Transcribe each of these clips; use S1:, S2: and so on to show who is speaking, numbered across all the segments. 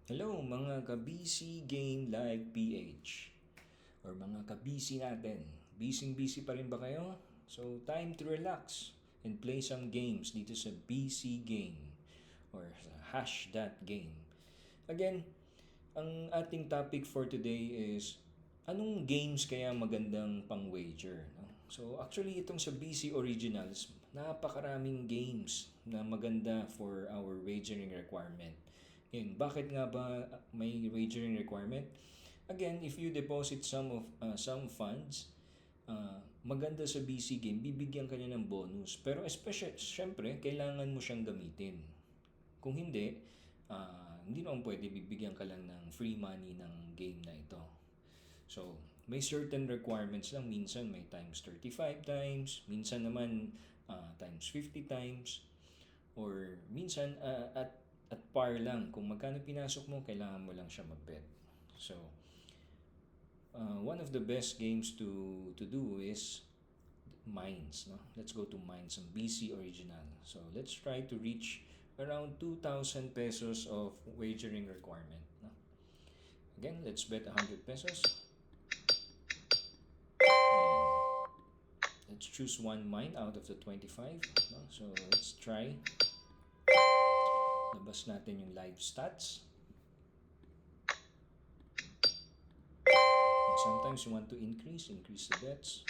S1: Hello mga ka-BC Game Live PH or mga ka-BC natin. Busy pa rin ba kayo? So time to relax and play some games dito sa BC Game or sa #game. Again, ang ating topic for today is anong games kaya magandang pang-wager? No? So actually itong sa BC Originals, napakaraming games na maganda for our wagering requirement. Yun, bakit nga ba may wagering requirement? Again, if you deposit some funds, maganda sa BC game, bibigyan ka niya ng bonus. Pero especially, syempre, kailangan mo siyang gamitin. Kung hindi, hindi naman pwede bibigyan ka lang ng free money ng game na ito. So, may certain requirements lang. Minsan may times 35 times, minsan naman times 50 times, or minsan at par lang. Kung magkano pinasok mo, kailangan mo lang siya mag-bet. So, one of the best games to do is Mines. No? Let's go to Mines, some BC Original. So, let's try to reach around 2,000 pesos of wagering requirement. No? Again, let's bet 100 pesos. Let's choose one mine out of the 25. No? So, let's try. Labas natin yung live stats. And sometimes you want to increase the bets.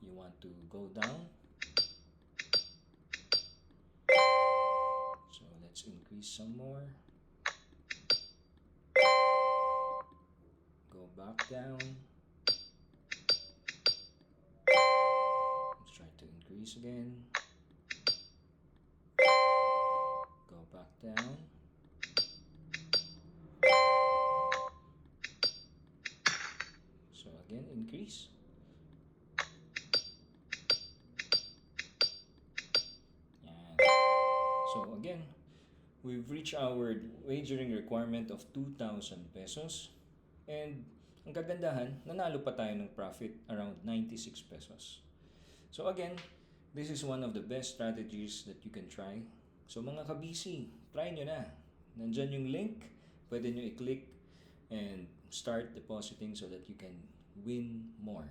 S1: You want to go down. So let's increase some more. Go back down. Let's try to increase again. Go back down. So again, increase. Yan. So again, we've reached our wagering requirement of 2,000 pesos. And ang kagandahan, nanalo pa tayo ng profit around 96 pesos. So again, this is one of the best strategies that you can try. So mga ka-BC, try nyo na. Nandyan yung link, pwede nyo i-click and start depositing so that you can win more.